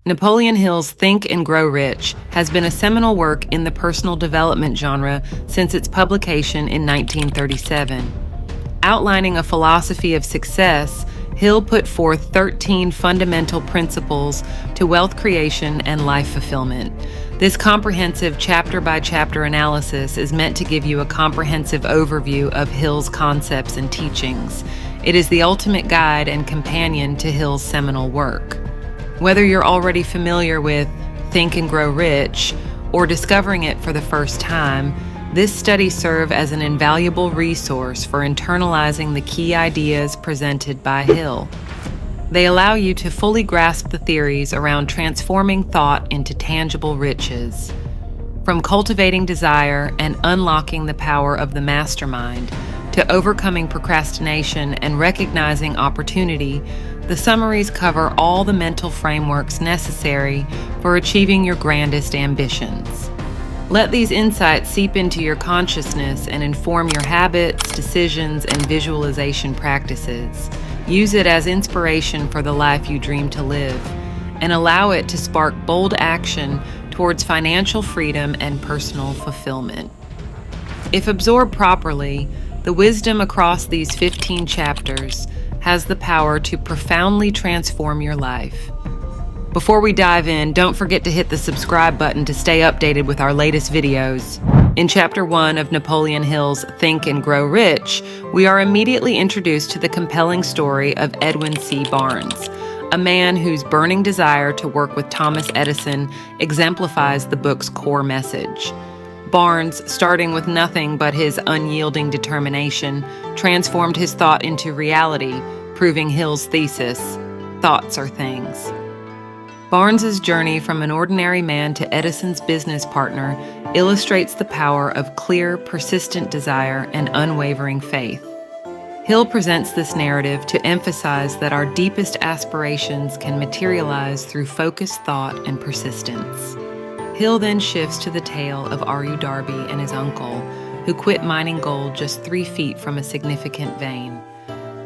Napoleon Hill's Think and Grow Rich has been a seminal work in the personal development genre since its publication in 1937. Outlining a philosophy of success, Hill put forth 13 fundamental principles to wealth creation and life fulfillment. This comprehensive chapter-by-chapter analysis is meant to give you a comprehensive overview of Hill's concepts and teachings. It is the ultimate guide and companion to Hill's seminal work. Whether you're already familiar with Think and Grow Rich or discovering it for the first time, this study serves as an invaluable resource for internalizing the key ideas presented by Hill. They allow you to fully grasp the theories around transforming thought into tangible riches. From cultivating desire and unlocking the power of the mastermind to overcoming procrastination and recognizing opportunity, the summaries cover all the mental frameworks necessary for achieving your grandest ambitions. Let these insights seep into your consciousness and inform your habits, decisions, and visualization practices. Use it as inspiration for the life you dream to live, and allow it to spark bold action towards financial freedom and personal fulfillment. If absorbed properly, the wisdom across these 15 chapters has the power to profoundly transform your life. Before we dive in, don't forget to hit the subscribe button to stay updated with our latest videos. In Chapter 1 of Napoleon Hill's Think and Grow Rich, we are immediately introduced to the compelling story of Edwin C. Barnes, a man whose burning desire to work with Thomas Edison exemplifies the book's core message. Barnes, starting with nothing but his unyielding determination, transformed his thought into reality, proving Hill's thesis, thoughts are things. Barnes's journey from an ordinary man to Edison's business partner illustrates the power of clear, persistent desire and unwavering faith. Hill presents this narrative to emphasize that our deepest aspirations can materialize through focused thought and persistence. Hill then shifts to the tale of R.U. Darby and his uncle, who quit mining gold just 3 feet from a significant vein.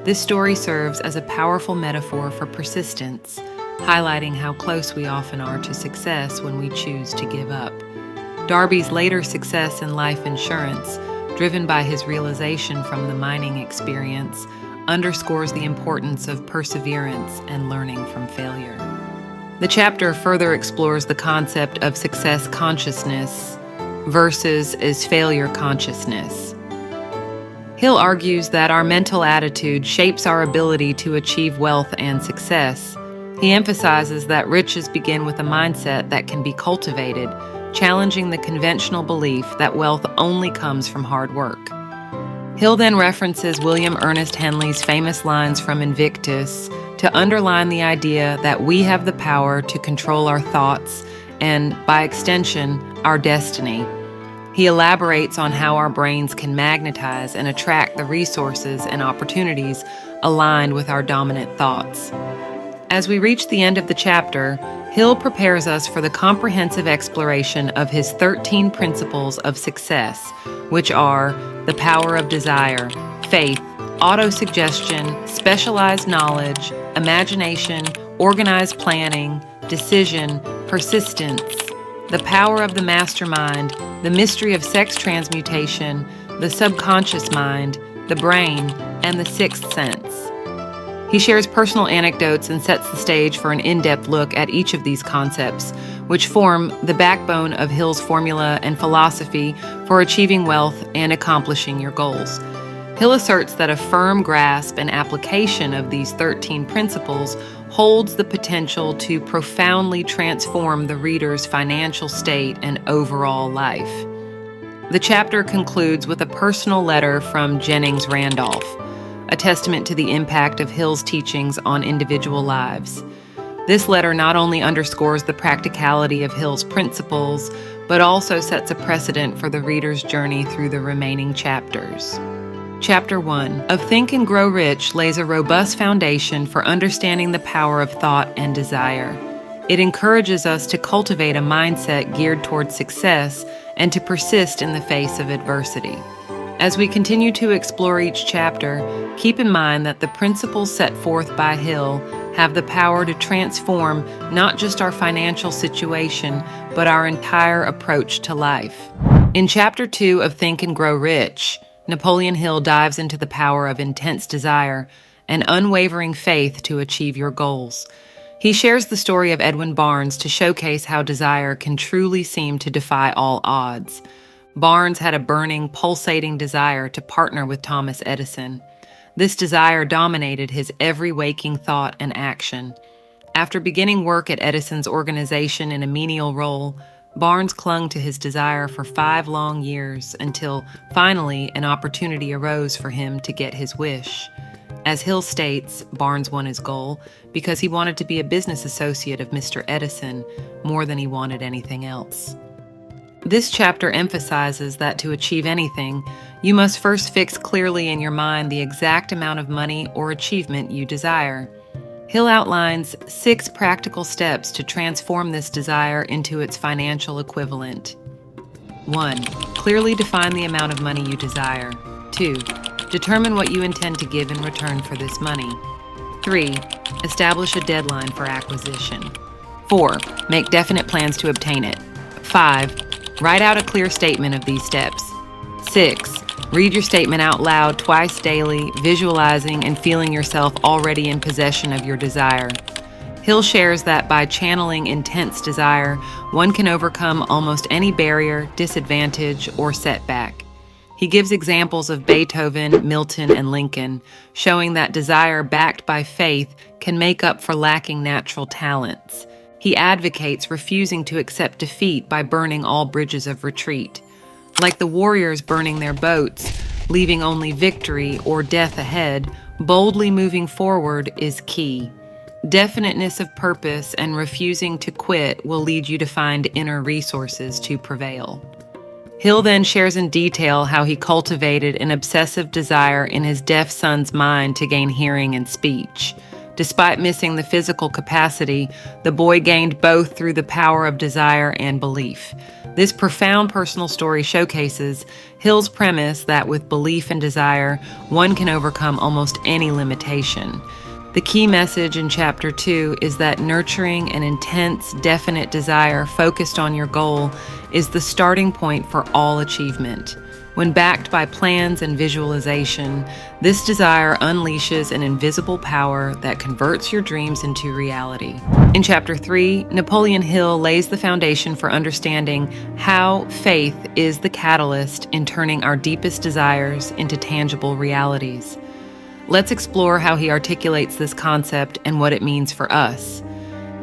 This story serves as a powerful metaphor for persistence, highlighting how close we often are to success when we choose to give up. Darby's later success in life insurance, driven by his realization from the mining experience, underscores the importance of perseverance and learning from failure. The chapter further explores the concept of success consciousness versus failure consciousness. Hill argues that our mental attitude shapes our ability to achieve wealth and success. He emphasizes that riches begin with a mindset that can be cultivated, challenging the conventional belief that wealth only comes from hard work. Hill then references William Ernest Henley's famous lines from Invictus to underline the idea that we have the power to control our thoughts and, by extension, our destiny. He elaborates on how our brains can magnetize and attract the resources and opportunities aligned with our dominant thoughts. As we reach the end of the chapter, Hill prepares us for the comprehensive exploration of his 13 principles of success, which are the power of desire, faith, autosuggestion, specialized knowledge, imagination, organized planning, decision, persistence, the power of the mastermind, the mystery of sex transmutation, the subconscious mind, the brain, and the sixth sense. He shares personal anecdotes and sets the stage for an in-depth look at each of these concepts, which form the backbone of Hill's formula and philosophy for achieving wealth and accomplishing your goals. Hill asserts that a firm grasp and application of these 13 principles holds the potential to profoundly transform the reader's financial state and overall life. The chapter concludes with a personal letter from Jennings Randolph, a testament to the impact of Hill's teachings on individual lives. This letter not only underscores the practicality of Hill's principles, but also sets a precedent for the reader's journey through the remaining chapters. Chapter 1 of Think and Grow Rich lays a robust foundation for understanding the power of thought and desire. It encourages us to cultivate a mindset geared toward success and to persist in the face of adversity. As we continue to explore each chapter, keep in mind that the principles set forth by Hill have the power to transform not just our financial situation, but our entire approach to life. In Chapter 2 of Think and Grow Rich, Napoleon Hill dives into the power of intense desire and unwavering faith to achieve your goals. He shares the story of Edwin Barnes to showcase how desire can truly seem to defy all odds. Barnes had a burning, pulsating desire to partner with Thomas Edison. This desire dominated his every waking thought and action. After beginning work at Edison's organization in a menial role, Barnes clung to his desire for 5 long years until, finally, an opportunity arose for him to get his wish. As Hill states, Barnes won his goal because he wanted to be a business associate of Mr. Edison more than he wanted anything else. This chapter emphasizes that to achieve anything, you must first fix clearly in your mind the exact amount of money or achievement you desire. Hill outlines 6 practical steps to transform this desire into its financial equivalent. 1. Clearly define the amount of money you desire. 2. Determine what you intend to give in return for this money. 3. Establish a deadline for acquisition. 4. Make definite plans to obtain it. 5. Write out a clear statement of these steps. 6. Read your statement out loud twice daily, visualizing and feeling yourself already in possession of your desire. Hill shares that by channeling intense desire, one can overcome almost any barrier, disadvantage, or setback. He gives examples of Beethoven, Milton, and Lincoln, showing that desire backed by faith can make up for lacking natural talents. He advocates refusing to accept defeat by burning all bridges of retreat. Like the warriors burning their boats, leaving only victory or death ahead, boldly moving forward is key. Definiteness of purpose and refusing to quit will lead you to find inner resources to prevail. Hill then shares in detail how he cultivated an obsessive desire in his deaf son's mind to gain hearing and speech. Despite missing the physical capacity, the boy gained both through the power of desire and belief. This profound personal story showcases Hill's premise that with belief and desire, one can overcome almost any limitation. The key message in Chapter 2 is that nurturing an intense, definite desire focused on your goal is the starting point for all achievement. When backed by plans and visualization, this desire unleashes an invisible power that converts your dreams into reality. In Chapter 3, Napoleon Hill lays the foundation for understanding how faith is the catalyst in turning our deepest desires into tangible realities. Let's explore how he articulates this concept and what it means for us.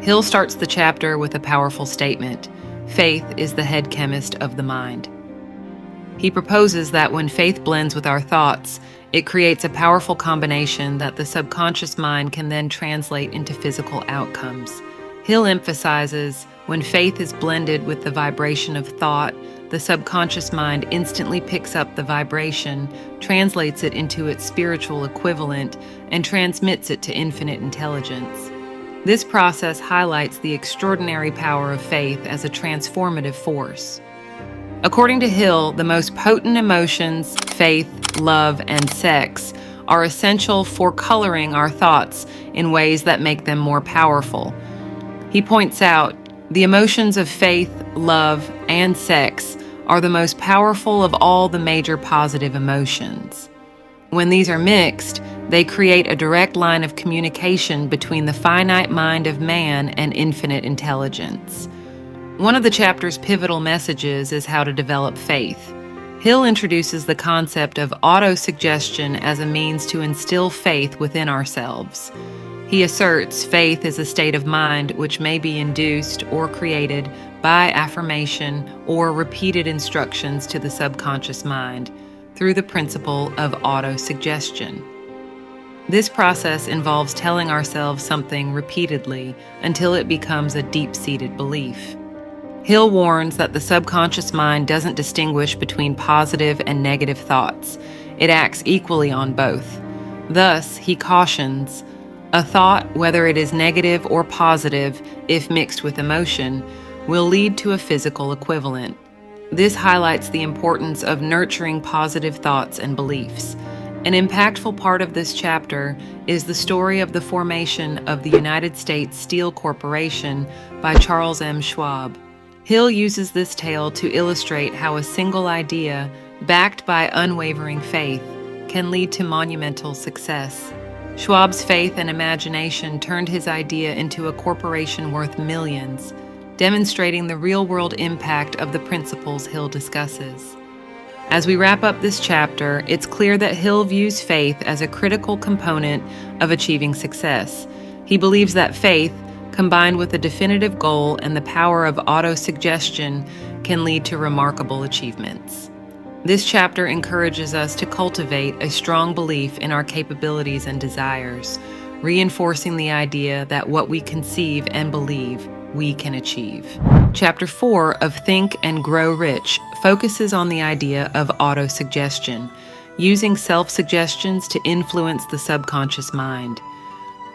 Hill starts the chapter with a powerful statement: faith is the head chemist of the mind. He proposes that when faith blends with our thoughts, it creates a powerful combination that the subconscious mind can then translate into physical outcomes. Hill emphasizes when faith is blended with the vibration of thought, the subconscious mind instantly picks up the vibration, translates it into its spiritual equivalent, and transmits it to infinite intelligence. This process highlights the extraordinary power of faith as a transformative force. According to Hill, the most potent emotions, faith, love, and sex, are essential for coloring our thoughts in ways that make them more powerful. He points out, the emotions of faith, love, and sex are the most powerful of all the major positive emotions. When these are mixed, they create a direct line of communication between the finite mind of man and infinite intelligence. One of the chapter's pivotal messages is how to develop faith. Hill introduces the concept of auto-suggestion as a means to instill faith within ourselves. He asserts faith is a state of mind which may be induced or created by affirmation or repeated instructions to the subconscious mind through the principle of auto-suggestion. This process involves telling ourselves something repeatedly until it becomes a deep-seated belief. Hill warns that the subconscious mind doesn't distinguish between positive and negative thoughts. It acts equally on both. Thus, he cautions, a thought, whether it is negative or positive, if mixed with emotion, will lead to a physical equivalent. This highlights the importance of nurturing positive thoughts and beliefs. An impactful part of this chapter is the story of the formation of the United States Steel Corporation by Charles M. Schwab. Hill uses this tale to illustrate how a single idea, backed by unwavering faith, can lead to monumental success. Schwab's faith and imagination turned his idea into a corporation worth millions, demonstrating the real-world impact of the principles Hill discusses. As we wrap up this chapter, it's clear that Hill views faith as a critical component of achieving success. He believes that faith, combined with a definitive goal and the power of autosuggestion, can lead to remarkable achievements. This chapter encourages us to cultivate a strong belief in our capabilities and desires, reinforcing the idea that what we conceive and believe, we can achieve. Chapter 4 of Think and Grow Rich focuses on the idea of autosuggestion, using self-suggestions to influence the subconscious mind.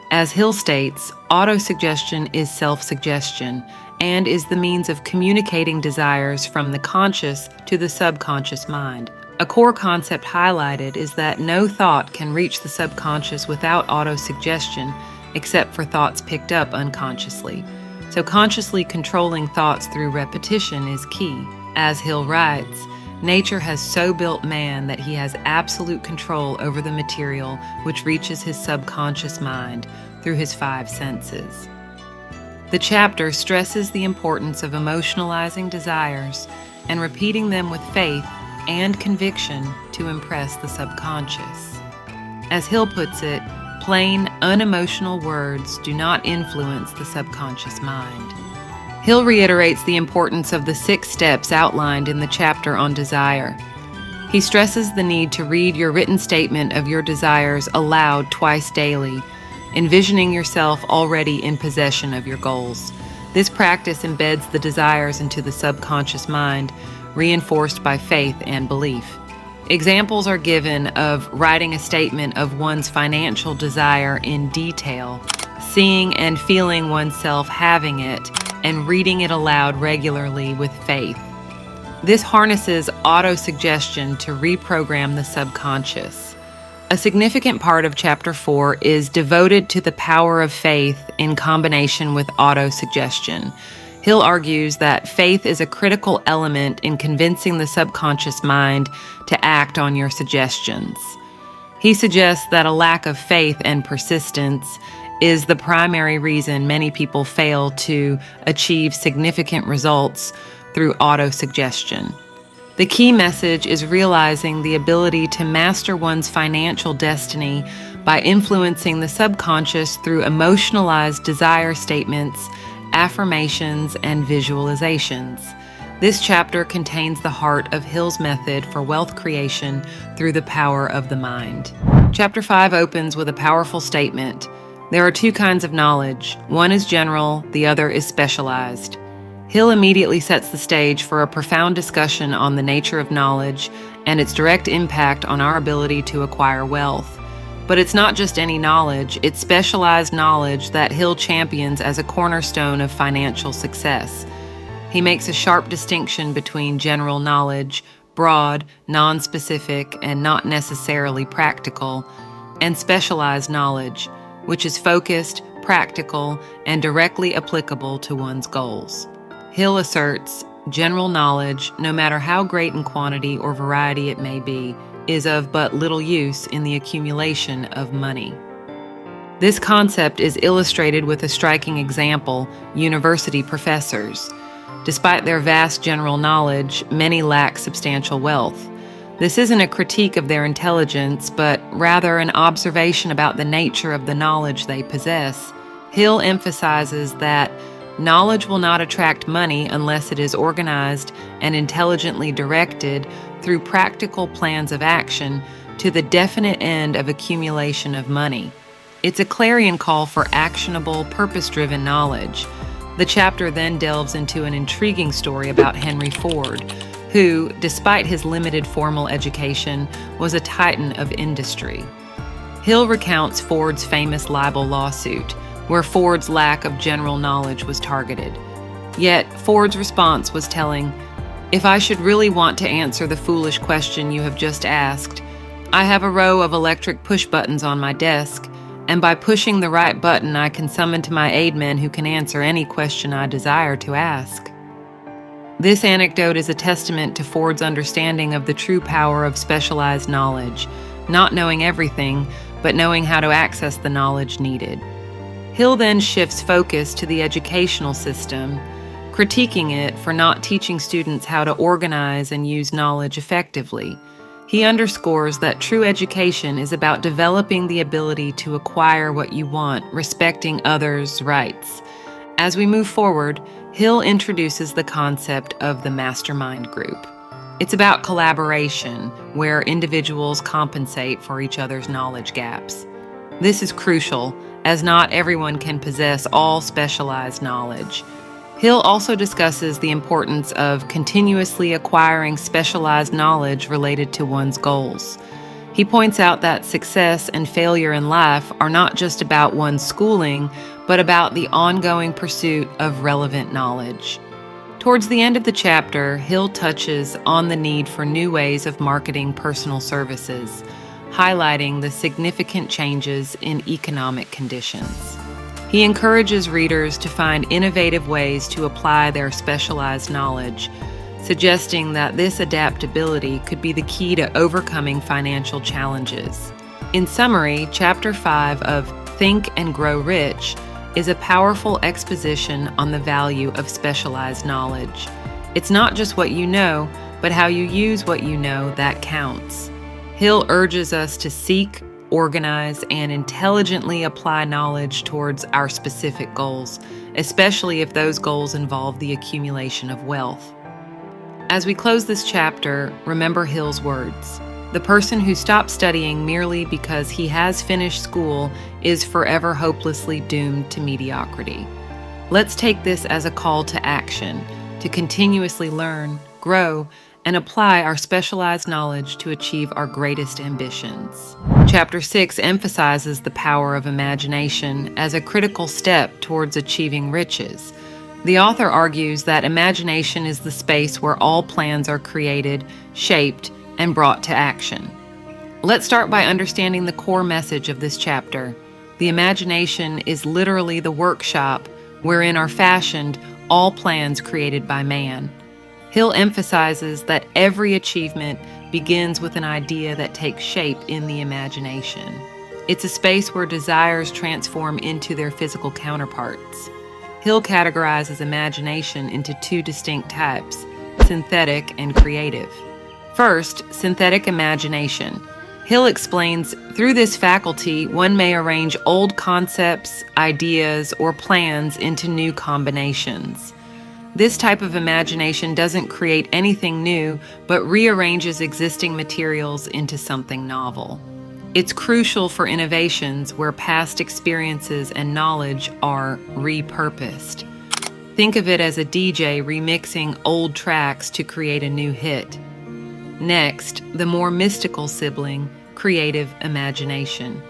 As Hill states, autosuggestion is self-suggestion and is the means of communicating desires from the conscious to the subconscious mind. A core concept highlighted is that no thought can reach the subconscious without autosuggestion, except for thoughts picked up unconsciously. So consciously controlling thoughts through repetition is key. As Hill writes, nature has so built man that he has absolute control over the material which reaches his subconscious mind through his 5 senses. The chapter stresses the importance of emotionalizing desires and repeating them with faith and conviction to impress the subconscious. As Hill puts it, plain, unemotional words do not influence the subconscious mind. Hill reiterates the importance of the 6 steps outlined in the chapter on desire. He stresses the need to read your written statement of your desires aloud twice daily, envisioning yourself already in possession of your goals. This practice embeds the desires into the subconscious mind, reinforced by faith and belief. Examples are given of writing a statement of one's financial desire in detail, seeing and feeling oneself having it, and reading it aloud regularly with faith. This harnesses autosuggestion to reprogram the subconscious. A significant part of Chapter 4 is devoted to the power of faith in combination with autosuggestion. Hill argues that faith is a critical element in convincing the subconscious mind to act on your suggestions. He suggests that a lack of faith and persistence is the primary reason many people fail to achieve significant results through autosuggestion. The key message is realizing the ability to master one's financial destiny by influencing the subconscious through emotionalized desire statements, affirmations, and visualizations. This chapter contains the heart of Hill's method for wealth creation through the power of the mind. Chapter 5 opens with a powerful statement. There are 2 kinds of knowledge. One is general, the other is specialized. Hill immediately sets the stage for a profound discussion on the nature of knowledge and its direct impact on our ability to acquire wealth. But it's not just any knowledge, it's specialized knowledge that Hill champions as a cornerstone of financial success. He makes a sharp distinction between general knowledge, broad, non-specific, and not necessarily practical, and specialized knowledge, which is focused, practical, and directly applicable to one's goals. Hill asserts, general knowledge, no matter how great in quantity or variety it may be, is of but little use in the accumulation of money. This concept is illustrated with a striking example: university professors. Despite their vast general knowledge, many lack substantial wealth. This isn't a critique of their intelligence, but rather an observation about the nature of the knowledge they possess. Hill emphasizes that knowledge will not attract money unless it is organized and intelligently directed through practical plans of action to the definite end of accumulation of money. It's a clarion call for actionable, purpose-driven knowledge. The chapter then delves into an intriguing story about Henry Ford, who, despite his limited formal education, was a titan of industry. Hill recounts Ford's famous libel lawsuit, where Ford's lack of general knowledge was targeted. Yet, Ford's response was telling. If I should really want to answer the foolish question you have just asked, I have a row of electric push buttons on my desk, and by pushing the right button, I can summon to my aid men who can answer any question I desire to ask. This anecdote is a testament to Ford's understanding of the true power of specialized knowledge, not knowing everything, but knowing how to access the knowledge needed. Hill then shifts focus to the educational system, critiquing it for not teaching students how to organize and use knowledge effectively. He underscores that true education is about developing the ability to acquire what you want, respecting others' rights. As we move forward, Hill introduces the concept of the mastermind group. It's about collaboration, where individuals compensate for each other's knowledge gaps. This is crucial, as not everyone can possess all specialized knowledge. Hill also discusses the importance of continuously acquiring specialized knowledge related to one's goals. He points out that success and failure in life are not just about one's schooling, but about the ongoing pursuit of relevant knowledge. Towards the end of the chapter, Hill touches on the need for new ways of marketing personal services, highlighting the significant changes in economic conditions. He encourages readers to find innovative ways to apply their specialized knowledge, suggesting that this adaptability could be the key to overcoming financial challenges. In summary, Chapter 5 of Think and Grow Rich is a powerful exposition on the value of specialized knowledge. It's not just what you know, but how you use what you know that counts. Hill urges us to seek, organize, and intelligently apply knowledge towards our specific goals, especially if those goals involve the accumulation of wealth. As we close this chapter, remember Hill's words. The person who stops studying merely because he has finished school is forever hopelessly doomed to mediocrity. Let's take this as a call to action, to continuously learn, grow, and apply our specialized knowledge to achieve our greatest ambitions. Chapter 6 emphasizes the power of imagination as a critical step towards achieving riches. The author argues that imagination is the space where all plans are created, shaped, and brought to action. Let's start by understanding the core message of this chapter. The imagination is literally the workshop wherein are fashioned all plans created by man. Hill emphasizes that every achievement begins with an idea that takes shape in the imagination. It's a space where desires transform into their physical counterparts. Hill categorizes imagination into two distinct types, synthetic and creative. First, synthetic imagination. Hill explains, through this faculty, one may arrange old concepts, ideas, or plans into new combinations. This type of imagination doesn't create anything new, but rearranges existing materials into something novel. It's crucial for innovations where past experiences and knowledge are repurposed. Think of it as a DJ remixing old tracks to create a new hit. Next, the more mystical sibling, creative imagination.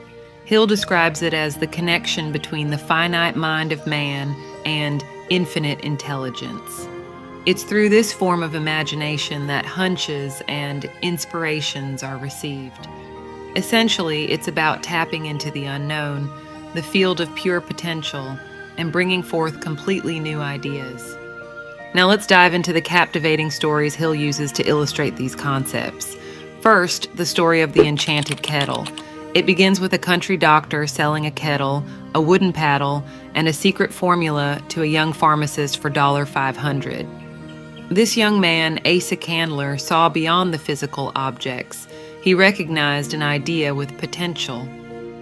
Hill describes it as the connection between the finite mind of man and infinite intelligence. It's through this form of imagination that hunches and inspirations are received. Essentially, it's about tapping into the unknown, the field of pure potential, and bringing forth completely new ideas. Now let's dive into the captivating stories Hill uses to illustrate these concepts. First, the story of the enchanted kettle. It begins with a country doctor selling a kettle, a wooden paddle, and a secret formula to a young pharmacist for $500. This young man, Asa Candler, saw beyond the physical objects. He recognized an idea with potential.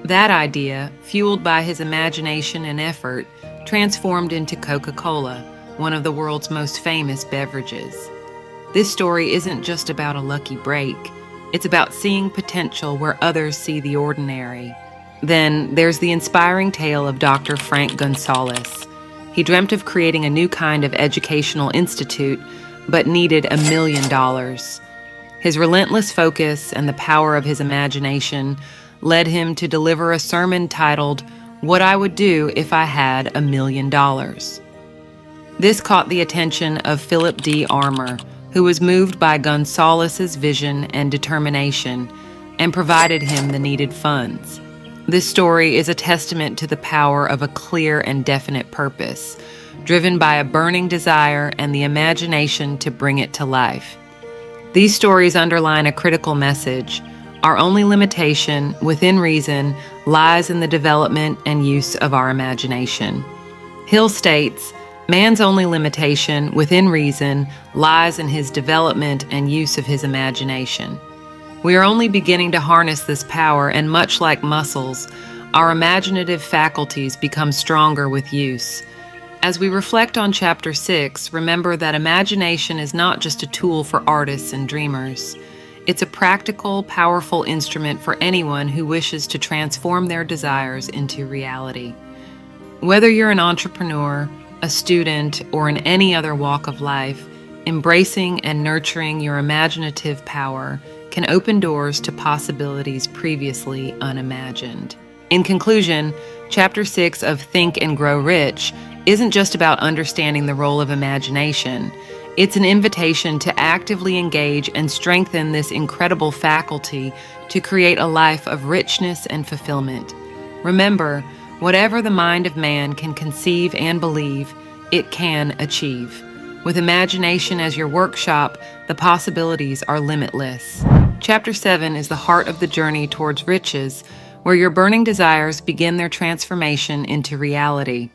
That idea, fueled by his imagination and effort, transformed into Coca-Cola, one of the world's most famous beverages. This story isn't just about a lucky break. It's about seeing potential where others see the ordinary. Then there's the inspiring tale of Dr. Frank Gonzalez. He dreamt of creating a new kind of educational institute, but needed $1 million. His relentless focus and the power of his imagination led him to deliver a sermon titled, "What I Would Do If I Had $1 Million." This caught the attention of Philip D. Armour, who was moved by Gonzalez's vision and determination and provided him the needed funds. This story is a testament to the power of a clear and definite purpose, driven by a burning desire and the imagination to bring it to life. These stories underline a critical message. Our only limitation, within reason, lies in the development and use of our imagination. Hill states, man's only limitation, within reason, lies in his development and use of his imagination. We are only beginning to harness this power, and much like muscles, our imaginative faculties become stronger with use. As we reflect on Chapter 6, remember that imagination is not just a tool for artists and dreamers. It's a practical, powerful instrument for anyone who wishes to transform their desires into reality. Whether you're an entrepreneur, a student, or in any other walk of life, embracing and nurturing your imaginative power can open doors to possibilities previously unimagined. In conclusion, Chapter 6 of Think and Grow Rich isn't just about understanding the role of imagination. It's an invitation to actively engage and strengthen this incredible faculty to create a life of richness and fulfillment. Remember, whatever the mind of man can conceive and believe, it can achieve. With imagination as your workshop, the possibilities are limitless. Chapter 7 is the heart of the journey towards riches, where your burning desires begin their transformation into reality.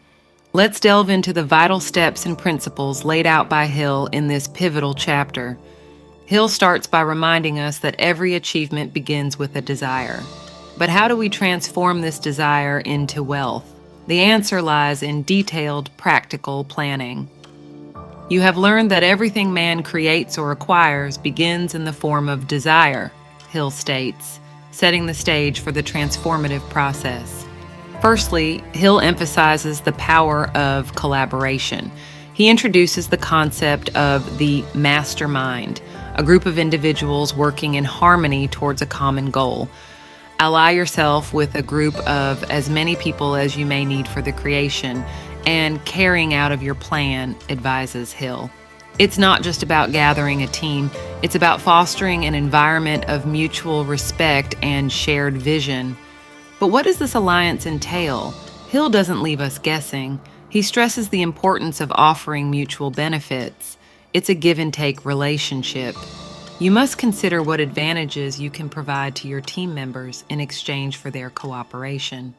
Let's delve into the vital steps and principles laid out by Hill in this pivotal chapter. Hill starts by reminding us that every achievement begins with a desire. But how do we transform this desire into wealth? The answer lies in detailed, practical planning. You have learned that everything man creates or acquires begins in the form of desire, Hill states, setting the stage for the transformative process. Firstly, Hill emphasizes the power of collaboration. He introduces the concept of the mastermind, a group of individuals working in harmony towards a common goal. Ally yourself with a group of as many people as you may need for the creation and carrying out of your plan, advises Hill. It's not just about gathering a team, it's about fostering an environment of mutual respect and shared vision. But what does this alliance entail? Hill doesn't leave us guessing. He stresses the importance of offering mutual benefits. It's a give-and-take relationship. You must consider what advantages you can provide to your team members in exchange for their cooperation.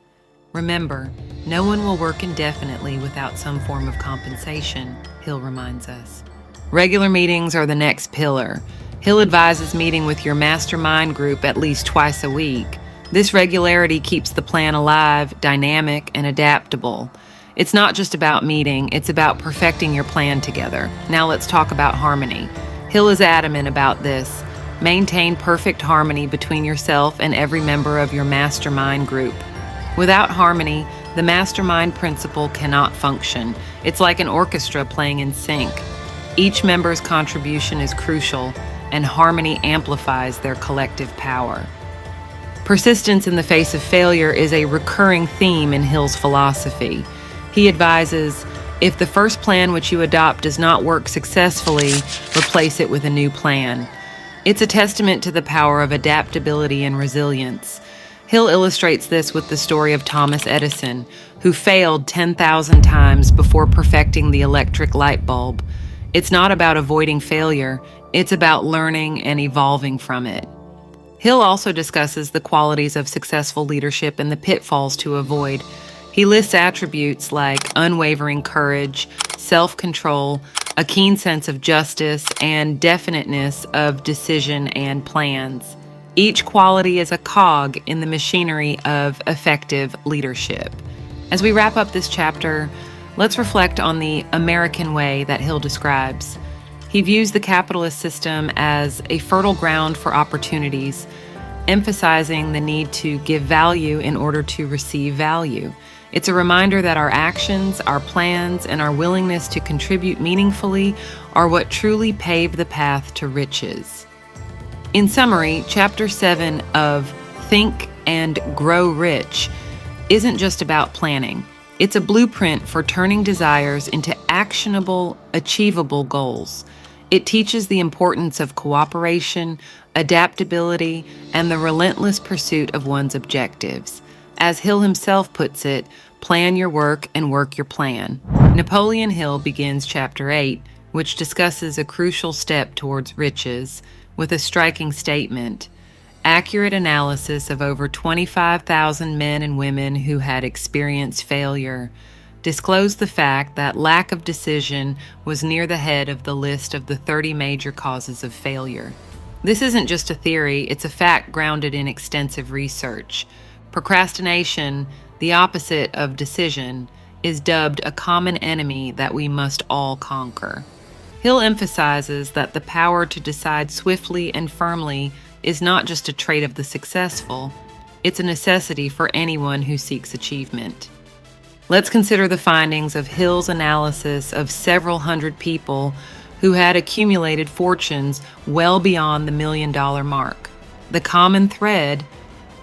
Remember, no one will work indefinitely without some form of compensation, Hill reminds us. Regular meetings are the next pillar. Hill advises meeting with your mastermind group at least twice a week. This regularity keeps the plan alive, dynamic, and adaptable. It's not just about meeting, it's about perfecting your plan together. Now let's talk about harmony. Hill is adamant about this. Maintain perfect harmony between yourself and every member of your mastermind group. Without harmony, the mastermind principle cannot function. It's like an orchestra playing in sync. Each member's contribution is crucial, and harmony amplifies their collective power. Persistence in the face of failure is a recurring theme in Hill's philosophy. He advises, if the first plan which you adopt does not work successfully, replace it with a new plan. It's a testament to the power of adaptability and resilience. Hill illustrates this with the story of Thomas Edison, who failed 10,000 times before perfecting the electric light bulb. It's not about avoiding failure, it's about learning and evolving from it. Hill also discusses the qualities of successful leadership and the pitfalls to avoid. He lists attributes like unwavering courage, self-control, a keen sense of justice, and definiteness of decision and plans. Each quality is a cog in the machinery of effective leadership. As we wrap up this chapter, let's reflect on the American way that Hill describes. He views the capitalist system as a fertile ground for opportunities, emphasizing the need to give value in order to receive value. It's a reminder that our actions, our plans, and our willingness to contribute meaningfully are what truly pave the path to riches. In summary, Chapter 7 of Think and Grow Rich isn't just about planning. It's a blueprint for turning desires into actionable, achievable goals. It teaches the importance of cooperation, adaptability, and the relentless pursuit of one's objectives. As Hill himself puts it, plan your work and work your plan. Napoleon Hill begins Chapter 8, which discusses a crucial step towards riches, with a striking statement. Accurate analysis of over 25,000 men and women who had experienced failure disclosed the fact that lack of decision was near the head of the list of the 30 major causes of failure. This isn't just a theory, it's a fact grounded in extensive research. Procrastination, the opposite of decision, is dubbed a common enemy that we must all conquer. Hill emphasizes that the power to decide swiftly and firmly is not just a trait of the successful, it's a necessity for anyone who seeks achievement. Let's consider the findings of Hill's analysis of several hundred people who had accumulated fortunes well beyond the $1 million mark. The common thread: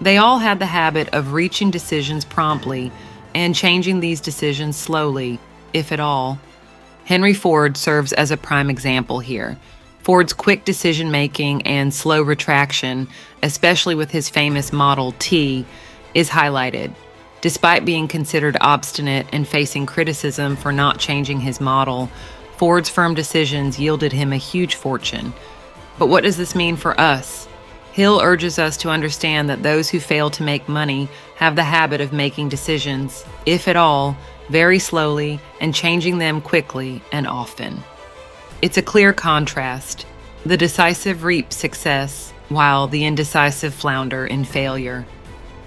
they all had the habit of reaching decisions promptly and changing these decisions slowly, if at all. Henry Ford serves as a prime example here. Ford's quick decision-making and slow retraction, especially with his famous Model T, is highlighted. Despite being considered obstinate and facing criticism for not changing his model, Ford's firm decisions yielded him a huge fortune. But what does this mean for us? Hill urges us to understand that those who fail to make money have the habit of making decisions, if at all, very slowly and changing them quickly and often. It's a clear contrast. The decisive reap success, while the indecisive flounder in failure.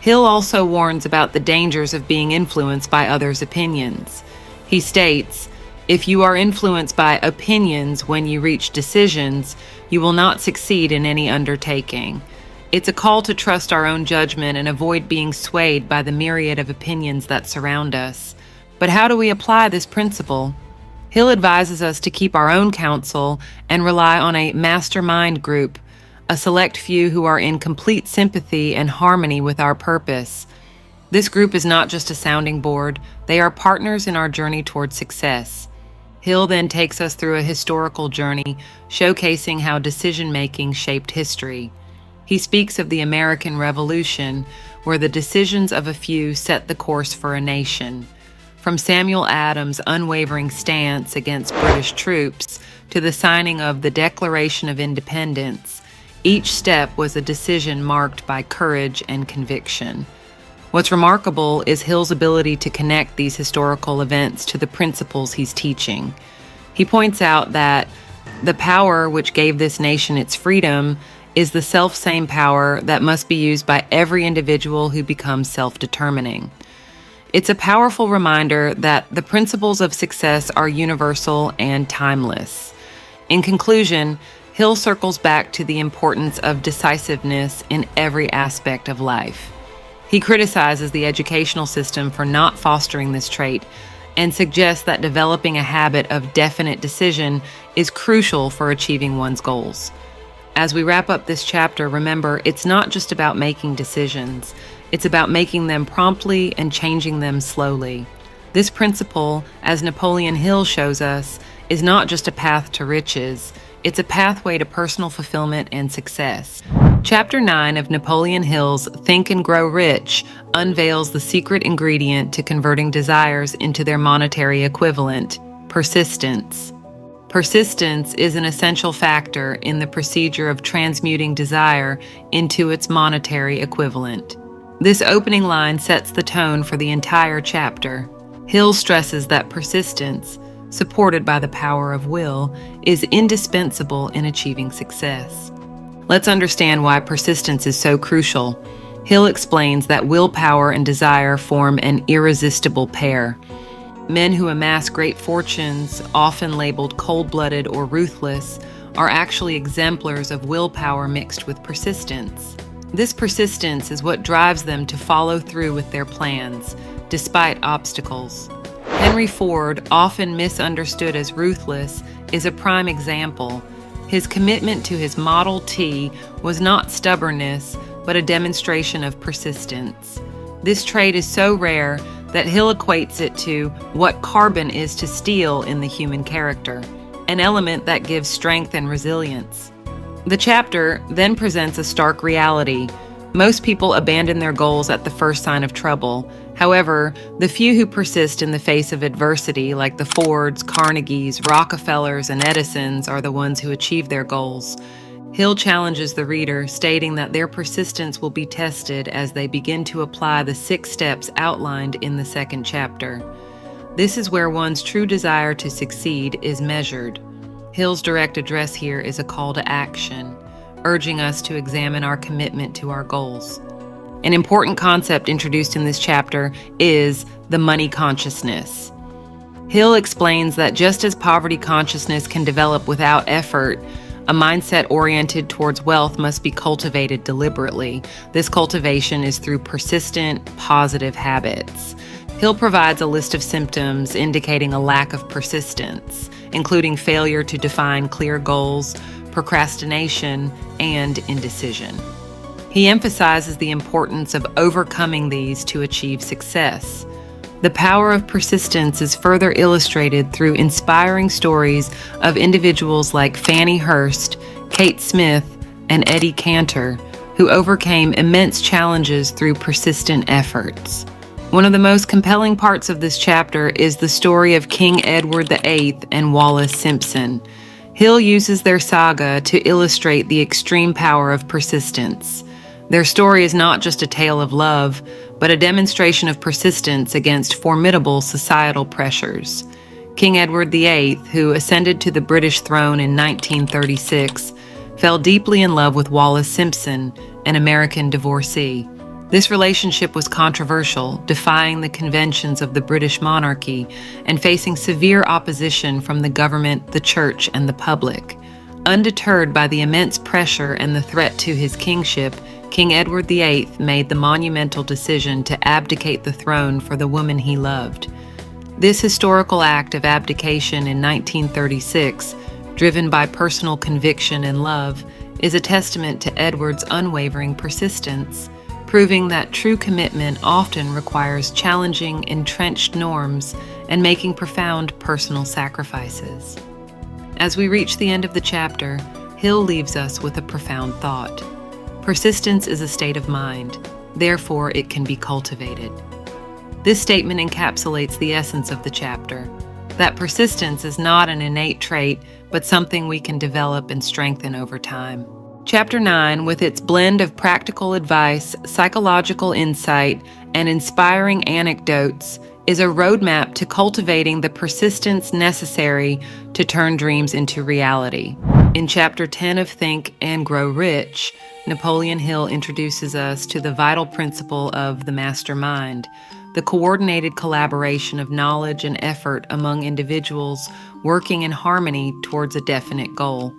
Hill also warns about the dangers of being influenced by others' opinions. He states, "If you are influenced by opinions when you reach decisions, you will not succeed in any undertaking." It's a call to trust our own judgment and avoid being swayed by the myriad of opinions that surround us. But how do we apply this principle? Hill advises us to keep our own counsel and rely on a mastermind group, a select few who are in complete sympathy and harmony with our purpose. This group is not just a sounding board, they are partners in our journey toward success. Hill then takes us through a historical journey, showcasing how decision-making shaped history. He speaks of the American Revolution, where the decisions of a few set the course for a nation. From Samuel Adams' unwavering stance against British troops to the signing of the Declaration of Independence, each step was a decision marked by courage and conviction. What's remarkable is Hill's ability to connect these historical events to the principles he's teaching. He points out that the power which gave this nation its freedom is the self-same power that must be used by every individual who becomes self-determining. It's a powerful reminder that the principles of success are universal and timeless. In conclusion, Hill circles back to the importance of decisiveness in every aspect of life. He criticizes the educational system for not fostering this trait and suggests that developing a habit of definite decision is crucial for achieving one's goals. As we wrap up this chapter, remember, it's not just about making decisions. It's about making them promptly and changing them slowly. This principle, as Napoleon Hill shows us, is not just a path to riches. It's a pathway to personal fulfillment and success. Chapter 9 of Napoleon Hill's Think and Grow Rich unveils the secret ingredient to converting desires into their monetary equivalent: persistence. Persistence is an essential factor in the procedure of transmuting desire into its monetary equivalent. This opening line sets the tone for the entire chapter. Hill stresses that persistence, supported by the power of will, is indispensable in achieving success. Let's understand why persistence is so crucial. Hill explains that willpower and desire form an irresistible pair. Men who amass great fortunes, often labeled cold-blooded or ruthless, are actually exemplars of willpower mixed with persistence. This persistence is what drives them to follow through with their plans, despite obstacles. Henry Ford, often misunderstood as ruthless, is a prime example. His commitment to his Model T was not stubbornness, but a demonstration of persistence. This trait is so rare that Hill equates it to what carbon is to steel in the human character. an element that gives strength and resilience. The chapter then presents a stark reality. Most people abandon their goals at the first sign of trouble. However, the few who persist in the face of adversity, like the Fords, Carnegies, Rockefellers, and Edisons, are the ones who achieve their goals. Hill challenges the reader, stating that their persistence will be tested as they begin to apply the 6 steps outlined in the second chapter. This is where one's true desire to succeed is measured. Hill's direct address here is a call to action, urging us to examine our commitment to our goals. An important concept introduced in this chapter is the money consciousness. Hill explains that just as poverty consciousness can develop without effort, a mindset oriented towards wealth must be cultivated deliberately. This cultivation is through persistent, positive habits. Hill provides a list of symptoms indicating a lack of persistence, including failure to define clear goals, procrastination, and indecision. He emphasizes the importance of overcoming these to achieve success. The power of persistence is further illustrated through inspiring stories of individuals like Fannie Hurst, Kate Smith, and Eddie Cantor, who overcame immense challenges through persistent efforts. One of the most compelling parts of this chapter is the story of King Edward VIII and Wallace Simpson. Hill uses their saga to illustrate the extreme power of persistence. Their story is not just a tale of love, but a demonstration of persistence against formidable societal pressures. King Edward VIII, who ascended to the British throne in 1936, fell deeply in love with Wallace Simpson, an American divorcee. This relationship was controversial, defying the conventions of the British monarchy and facing severe opposition from the government, the church, and the public. Undeterred by the immense pressure and the threat to his kingship, King Edward VIII made the monumental decision to abdicate the throne for the woman he loved. This historical act of abdication in 1936, driven by personal conviction and love, is a testament to Edward's unwavering persistence, proving that true commitment often requires challenging entrenched norms and making profound personal sacrifices. As we reach the end of the chapter, Hill leaves us with a profound thought. Persistence is a state of mind, therefore it can be cultivated. This statement encapsulates the essence of the chapter, that persistence is not an innate trait, but something we can develop and strengthen over time. Chapter 9, with its blend of practical advice, psychological insight, and inspiring anecdotes, is a roadmap to cultivating the persistence necessary to turn dreams into reality. In Chapter 10 of Think and Grow Rich, Napoleon Hill introduces us to the vital principle of the mastermind, the coordinated collaboration of knowledge and effort among individuals working in harmony towards a definite goal.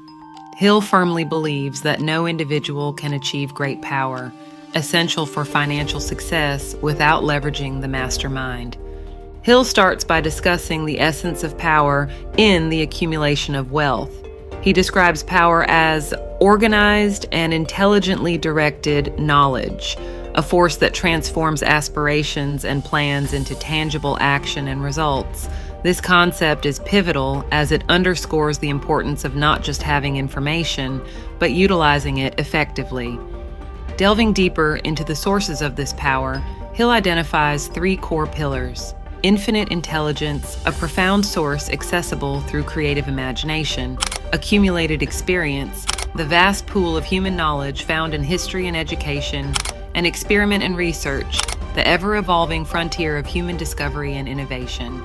Hill firmly believes that no individual can achieve great power, essential for financial success, without leveraging the mastermind. Hill starts by discussing the essence of power in the accumulation of wealth. He describes power as organized and intelligently directed knowledge, a force that transforms aspirations and plans into tangible action and results. This concept is pivotal as it underscores the importance of not just having information, but utilizing it effectively. Delving deeper into the sources of this power, Hill identifies 3 core pillars: infinite intelligence, a profound source accessible through creative imagination; accumulated experience, the vast pool of human knowledge found in history and education; and experiment and research, the ever-evolving frontier of human discovery and innovation.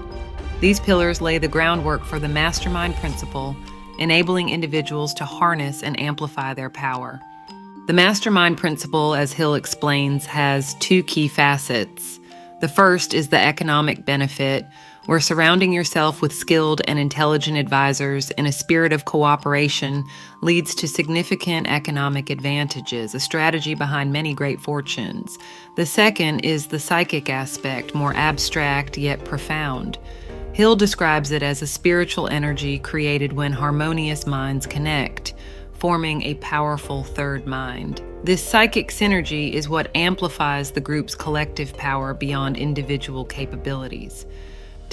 These pillars lay the groundwork for the mastermind principle, enabling individuals to harness and amplify their power. The mastermind principle, as Hill explains, has 2 key facets. The first is the economic benefit, where surrounding yourself with skilled and intelligent advisors in a spirit of cooperation leads to significant economic advantages, a strategy behind many great fortunes. The second is the psychic aspect, more abstract yet profound. Hill describes it as a spiritual energy created when harmonious minds connect, forming a powerful third mind. This psychic synergy is what amplifies the group's collective power beyond individual capabilities.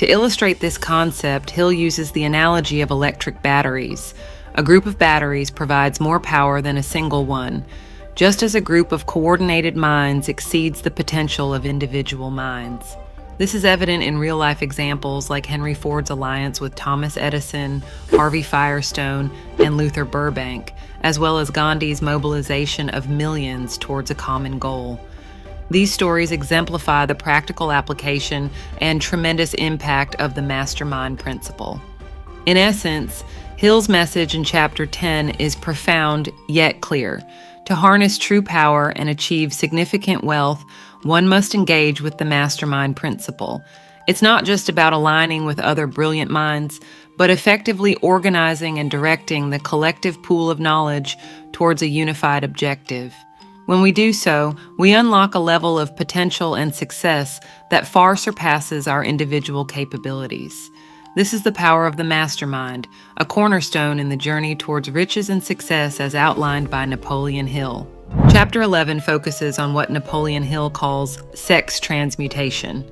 To illustrate this concept, Hill uses the analogy of electric batteries. A group of batteries provides more power than a single one, just as a group of coordinated minds exceeds the potential of individual minds. This is evident in real-life examples like Henry Ford's alliance with Thomas Edison, Harvey Firestone, and Luther Burbank, as well as Gandhi's mobilization of millions towards a common goal. These stories exemplify the practical application and tremendous impact of the mastermind principle. In essence, Hill's message in Chapter 10 is profound yet clear. To harness true power and achieve significant wealth, one must engage with the mastermind principle. It's not just about aligning with other brilliant minds, but effectively organizing and directing the collective pool of knowledge towards a unified objective. When we do so, we unlock a level of potential and success that far surpasses our individual capabilities. This is the power of the mastermind, a cornerstone in the journey towards riches and success as outlined by Napoleon Hill. Chapter 11 focuses on what Napoleon Hill calls sex transmutation.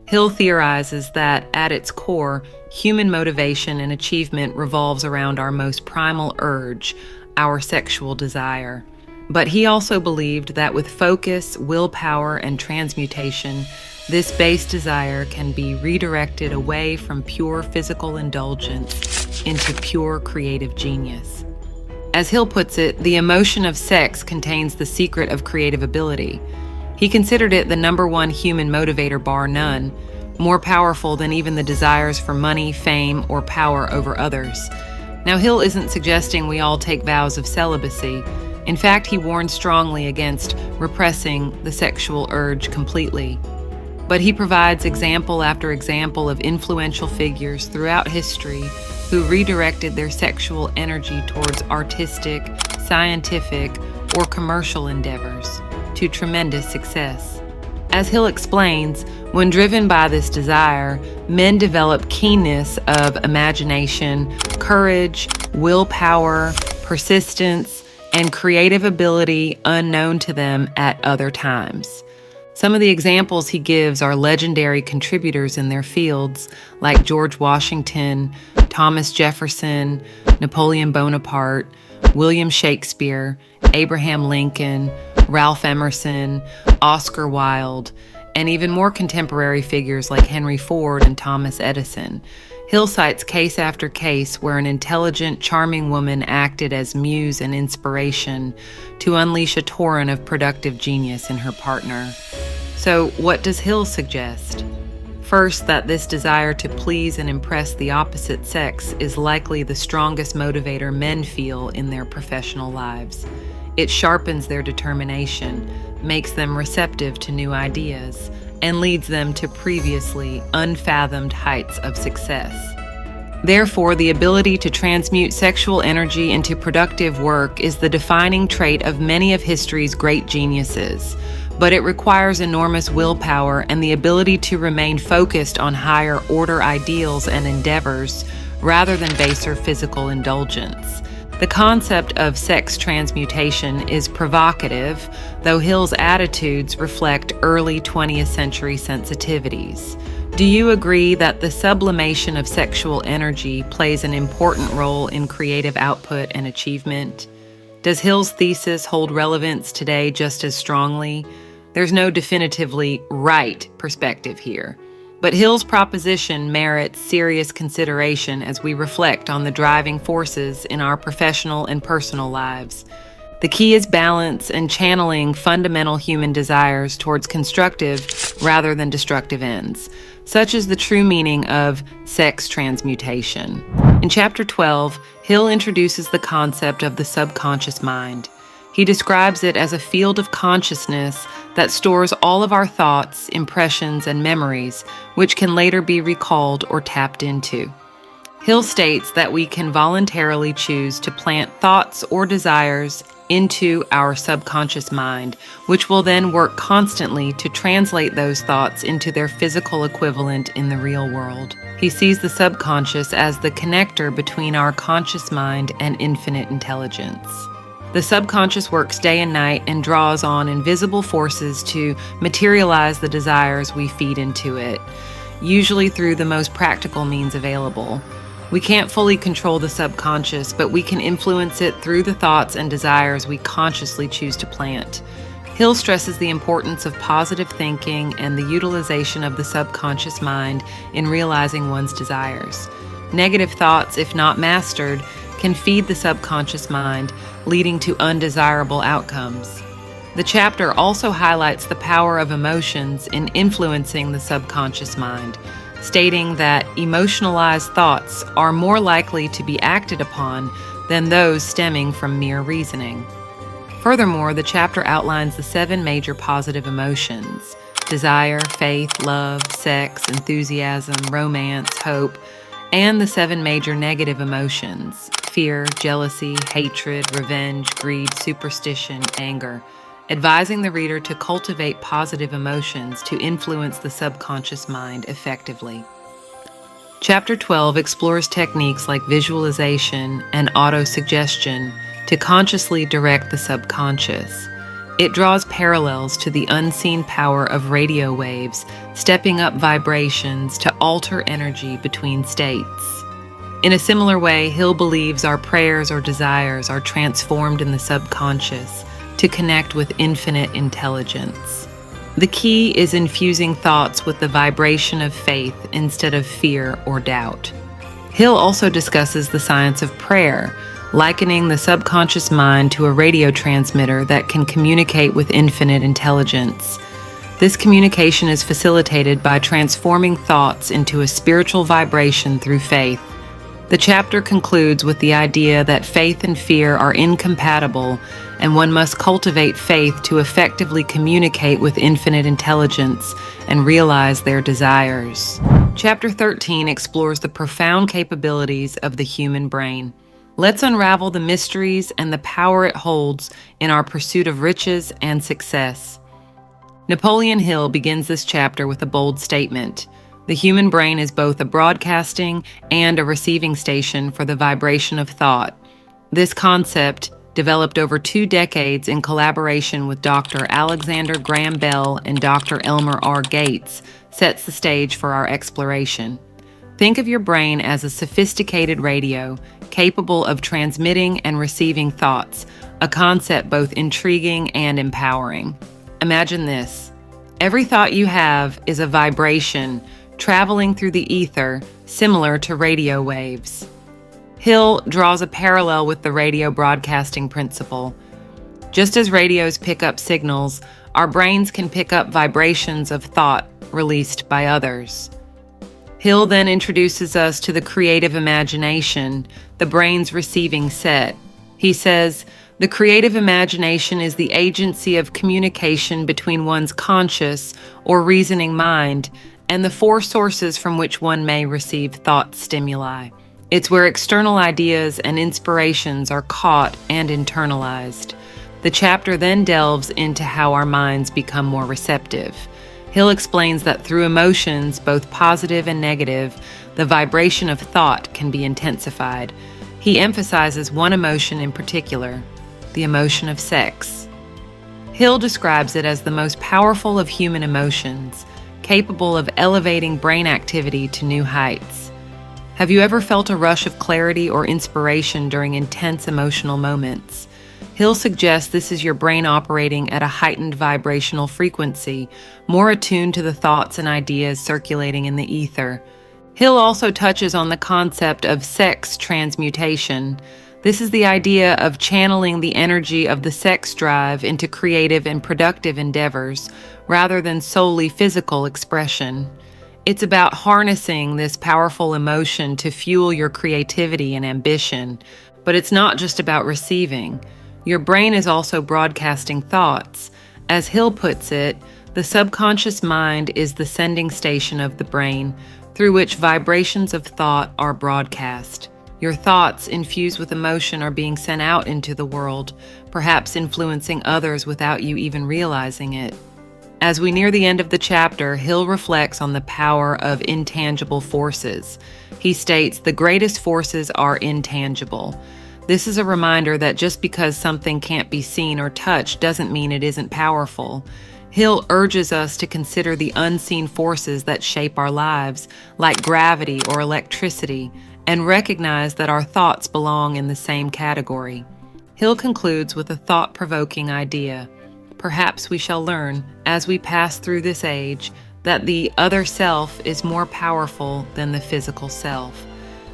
Hill theorizes that, at its core, human motivation and achievement revolves around our most primal urge, our sexual desire. But he also believed that with focus, willpower, and transmutation, this base desire can be redirected away from pure physical indulgence into pure creative genius. As Hill puts it, the emotion of sex contains the secret of creative ability. He considered it the number one human motivator bar none, more powerful than even the desires for money, fame, or power over others. Now, Hill isn't suggesting we all take vows of celibacy. In fact, he warns strongly against repressing the sexual urge completely. But he provides example after example of influential figures throughout history who redirected their sexual energy towards artistic, scientific, or commercial endeavors to tremendous success. As Hill explains, when driven by this desire, men develop keenness of imagination, courage, willpower, persistence, and creative ability unknown to them at other times. Some of the examples he gives are legendary contributors in their fields, like George Washington, Thomas Jefferson, Napoleon Bonaparte, William Shakespeare, Abraham Lincoln, Ralph Emerson, Oscar Wilde, and even more contemporary figures like Henry Ford and Thomas Edison. Hill cites case after case where an intelligent, charming woman acted as muse and inspiration to unleash a torrent of productive genius in her partner. So, what does Hill suggest? First, that this desire to please and impress the opposite sex is likely the strongest motivator men feel in their professional lives. It sharpens their determination, makes them receptive to new ideas, and leads them to previously unfathomed heights of success. Therefore, the ability to transmute sexual energy into productive work is the defining trait of many of history's great geniuses, but it requires enormous willpower and the ability to remain focused on higher order ideals and endeavors rather than baser physical indulgence. The concept of sex transmutation is provocative, though Hill's attitudes reflect early 20th century sensitivities. Do you agree that the sublimation of sexual energy plays an important role in creative output and achievement? Does Hill's thesis hold relevance today just as strongly? There's no definitively right perspective here, but Hill's proposition merits serious consideration as we reflect on the driving forces in our professional and personal lives. The key is balance and channeling fundamental human desires towards constructive rather than destructive ends. Such is the true meaning of sex transmutation. In Chapter 12, Hill introduces the concept of the subconscious mind. He describes it as a field of consciousness that stores all of our thoughts, impressions, and memories, which can later be recalled or tapped into. Hill states that we can voluntarily choose to plant thoughts or desires into our subconscious mind, which will then work constantly to translate those thoughts into their physical equivalent in the real world. He sees the subconscious as the connector between our conscious mind and infinite intelligence. The subconscious works day and night and draws on invisible forces to materialize the desires we feed into it. usually through the most practical means available. We can't fully control the subconscious, but we can influence it through the thoughts and desires we consciously choose to plant. Hill stresses the importance of positive thinking and the utilization of the subconscious mind in realizing one's desires. Negative thoughts, if not mastered, can feed the subconscious mind, leading to undesirable outcomes. The chapter also highlights the power of emotions in influencing the subconscious mind, stating that emotionalized thoughts are more likely to be acted upon than those stemming from mere reasoning. Furthermore, the chapter outlines the 7 major positive emotions: desire, faith, love, sex, enthusiasm, romance, hope, and the 7 major negative emotions: fear, jealousy, hatred, revenge, greed, superstition, anger, advising the reader to cultivate positive emotions to influence the subconscious mind effectively. Chapter 12 explores techniques like visualization and autosuggestion to consciously direct the subconscious. It draws parallels to the unseen power of radio waves, stepping up vibrations to alter energy between states. In a similar way, Hill believes our prayers or desires are transformed in the subconscious to connect with infinite intelligence. The key is infusing thoughts with the vibration of faith instead of fear or doubt. Hill also discusses the science of prayer, likening the subconscious mind to a radio transmitter that can communicate with infinite intelligence. This communication is facilitated by transforming thoughts into a spiritual vibration through faith. The chapter concludes with the idea that faith and fear are incompatible, and one must cultivate faith to effectively communicate with infinite intelligence and realize their desires. Chapter 13 explores the profound capabilities of the human brain. Let's unravel the mysteries and the power it holds in our pursuit of riches and success. Napoleon Hill begins this chapter with a bold statement: the human brain is both a broadcasting and a receiving station for the vibration of thought. This concept, developed over 2 decades in collaboration with Dr. Alexander Graham Bell and Dr. Elmer R. Gates, sets the stage for our exploration. Think of your brain as a sophisticated radio, capable of transmitting and receiving thoughts, a concept both intriguing and empowering. Imagine this: every thought you have is a vibration traveling through the ether, similar to radio waves. Hill draws a parallel with the radio broadcasting principle. Just as radios pick up signals, our brains can pick up vibrations of thought released by others. Hill then introduces us to the creative imagination, the brain's receiving set. He says, the creative imagination is the agency of communication between one's conscious or reasoning mind and the 4 sources from which one may receive thought stimuli. It's where external ideas and inspirations are caught and internalized. The chapter then delves into how our minds become more receptive. Hill explains that through emotions, both positive and negative, the vibration of thought can be intensified. He emphasizes one emotion in particular, the emotion of sex. Hill describes it as the most powerful of human emotions, capable of elevating brain activity to new heights. Have you ever felt a rush of clarity or inspiration during intense emotional moments? Hill suggests this is your brain operating at a heightened vibrational frequency, more attuned to the thoughts and ideas circulating in the ether. Hill also touches on the concept of sex transmutation. This is the idea of channeling the energy of the sex drive into creative and productive endeavors, rather than solely physical expression. It's about harnessing this powerful emotion to fuel your creativity and ambition, but it's not just about receiving. Your brain is also broadcasting thoughts. As Hill puts it, the subconscious mind is the sending station of the brain, through which vibrations of thought are broadcast. Your thoughts, infused with emotion, are being sent out into the world, perhaps influencing others without you even realizing it. As we near the end of the chapter, Hill reflects on the power of intangible forces. He states, the greatest forces are intangible. This is a reminder that just because something can't be seen or touched doesn't mean it isn't powerful. Hill urges us to consider the unseen forces that shape our lives, like gravity or electricity, and recognize that our thoughts belong in the same category. Hill concludes with a thought-provoking idea. Perhaps we shall learn, as we pass through this age, that the other self is more powerful than the physical self.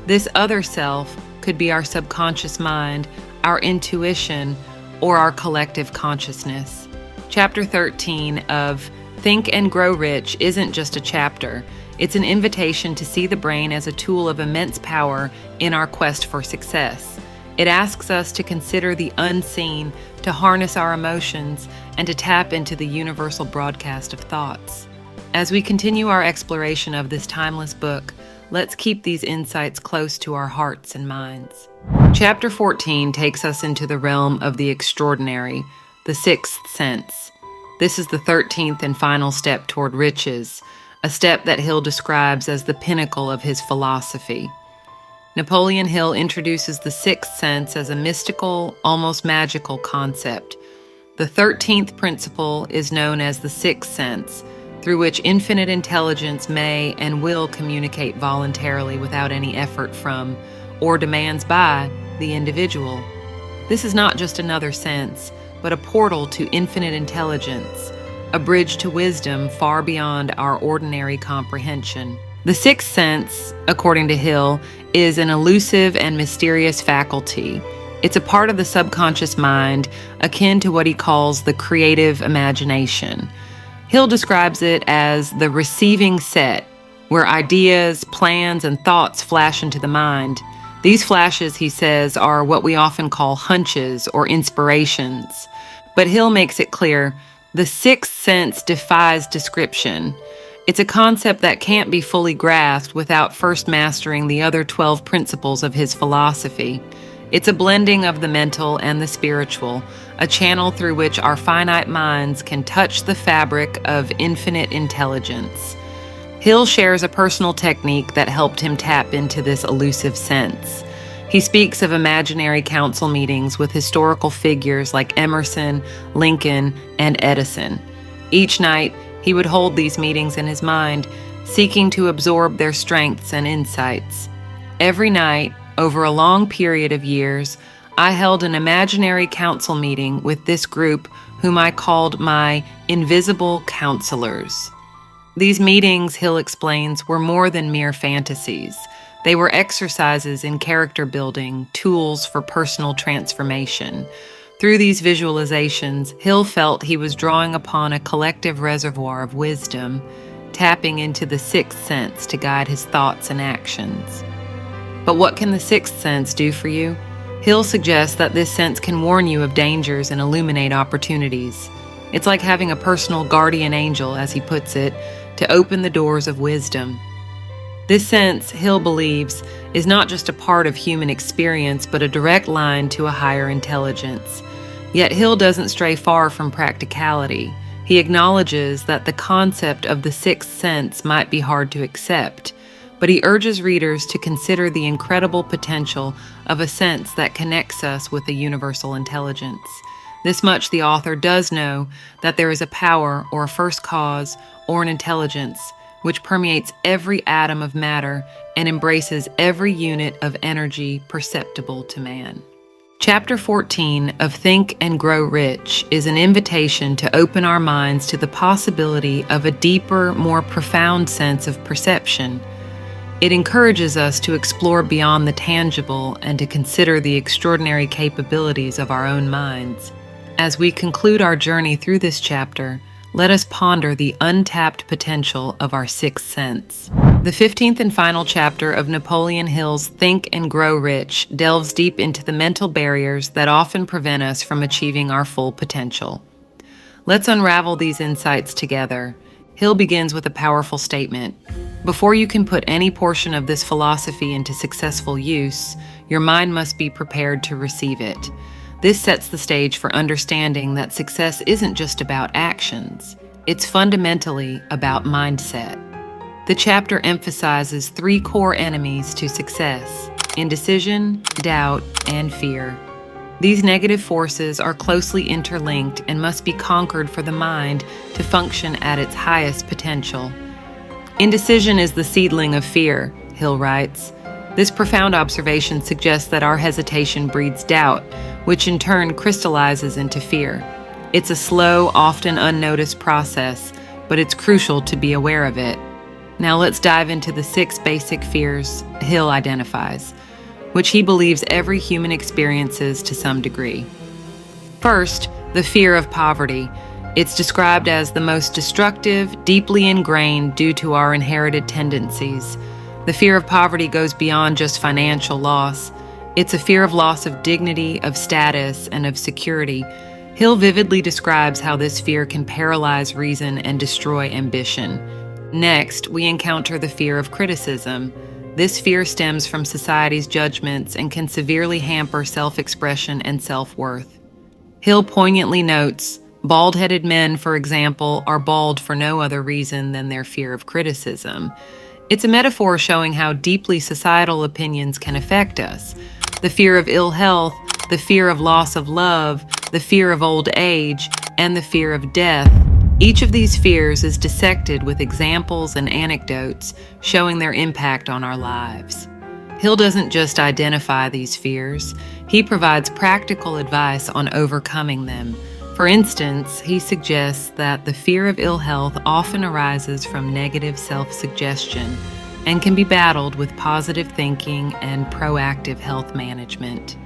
This other self could be our subconscious mind, our intuition, or our collective consciousness. Chapter 13 of Think and Grow Rich isn't just a chapter. It's an invitation to see the brain as a tool of immense power in our quest for success. It asks us to consider the unseen, to harness our emotions, and to tap into the universal broadcast of thoughts. As we continue our exploration of this timeless book, let's keep these insights close to our hearts and minds. Chapter 14 takes us into the realm of the extraordinary, the sixth sense. This is the 13th and final step toward riches, a step that Hill describes as the pinnacle of his philosophy. Napoleon Hill introduces the sixth sense as a mystical, almost magical concept. The 13th principle is known as the sixth sense, through which infinite intelligence may and will communicate voluntarily without any effort from, or demands by, the individual. This is not just another sense, but a portal to infinite intelligence, a bridge to wisdom far beyond our ordinary comprehension. The sixth sense, according to Hill, is an elusive and mysterious faculty. It's a part of the subconscious mind, akin to what he calls the creative imagination. Hill describes it as the receiving set, where ideas, plans, and thoughts flash into the mind. These flashes, he says, are what we often call hunches or inspirations. But Hill makes it clear, the sixth sense defies description. It's a concept that can't be fully grasped without first mastering the other 12 principles of his philosophy. It's a blending of the mental and the spiritual, a channel through which our finite minds can touch the fabric of infinite intelligence. Hill shares a personal technique that helped him tap into this elusive sense. He speaks of imaginary council meetings with historical figures like Emerson, Lincoln, and Edison. Each night, he would hold these meetings in his mind, seeking to absorb their strengths and insights. Every night, over a long period of years, I held an imaginary council meeting with this group whom I called my invisible counselors. These meetings, Hill explains, were more than mere fantasies. They were exercises in character building, tools for personal transformation. Through these visualizations, Hill felt he was drawing upon a collective reservoir of wisdom, tapping into the sixth sense to guide his thoughts and actions. But what can the sixth sense do for you? Hill suggests that this sense can warn you of dangers and illuminate opportunities. It's like having a personal guardian angel, as he puts it, to open the doors of wisdom. This sense, Hill believes, is not just a part of human experience, but a direct line to a higher intelligence. Yet Hill doesn't stray far from practicality. He acknowledges that the concept of the sixth sense might be hard to accept, but he urges readers to consider the incredible potential of a sense that connects us with a universal intelligence. This much the author does know, that there is a power or a first cause or an intelligence which permeates every atom of matter and embraces every unit of energy perceptible to man. Chapter 14 of Think and Grow Rich is an invitation to open our minds to the possibility of a deeper, more profound sense of perception. It encourages us to explore beyond the tangible and to consider the extraordinary capabilities of our own minds. As we conclude our journey through this chapter, let us ponder the untapped potential of our sixth sense. The 15th and final chapter of Napoleon Hill's Think and Grow Rich delves deep into the mental barriers that often prevent us from achieving our full potential. Let's unravel these insights together. Hill begins with a powerful statement. Before you can put any portion of this philosophy into successful use, your mind must be prepared to receive it. This sets the stage for understanding that success isn't just about actions. It's fundamentally about mindset. The chapter emphasizes 3 core enemies to success: indecision, doubt, and fear. These negative forces are closely interlinked and must be conquered for the mind to function at its highest potential. Indecision is the seedling of fear, Hill writes. This profound observation suggests that our hesitation breeds doubt, which in turn crystallizes into fear. It's a slow, often unnoticed process, but it's crucial to be aware of it. Now let's dive into the 6 basic fears Hill identifies, which he believes every human experiences to some degree. First, the fear of poverty. It's described as the most destructive, deeply ingrained due to our inherited tendencies. The fear of poverty goes beyond just financial loss. It's a fear of loss of dignity, of status, and of security. Hill vividly describes how this fear can paralyze reason and destroy ambition. Next, we encounter the fear of criticism. This fear stems from society's judgments and can severely hamper self-expression and self-worth. Hill poignantly notes, bald-headed men, for example, are bald for no other reason than their fear of criticism. It's a metaphor showing how deeply societal opinions can affect us. The fear of ill health, the fear of loss of love, the fear of old age, and the fear of death. Each of these fears is dissected with examples and anecdotes showing their impact on our lives. Hill doesn't just identify these fears, he provides practical advice on overcoming them. For instance, he suggests that the fear of ill health often arises from negative self-suggestion and can be battled with positive thinking and proactive health management.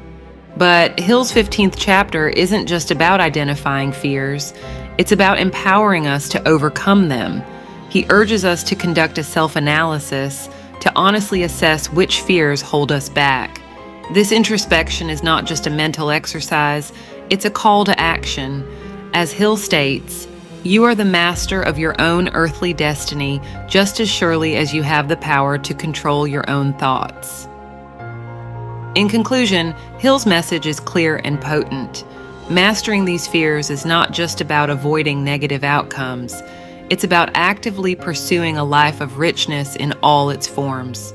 But Hill's 15th chapter isn't just about identifying fears, it's about empowering us to overcome them. He urges us to conduct a self-analysis, to honestly assess which fears hold us back. This introspection is not just a mental exercise, it's a call to action. As Hill states, you are the master of your own earthly destiny just as surely as you have the power to control your own thoughts. In conclusion, Hill's message is clear and potent. Mastering these fears is not just about avoiding negative outcomes. It's about actively pursuing a life of richness in all its forms.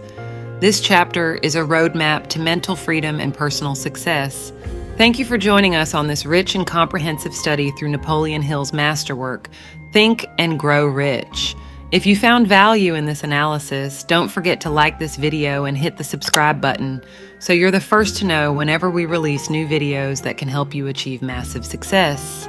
This chapter is a roadmap to mental freedom and personal success. Thank you for joining us on this rich and comprehensive study through Napoleon Hill's masterwork, Think and Grow Rich. If you found value in this analysis, don't forget to like this video and hit the subscribe button so you're the first to know whenever we release new videos that can help you achieve massive success.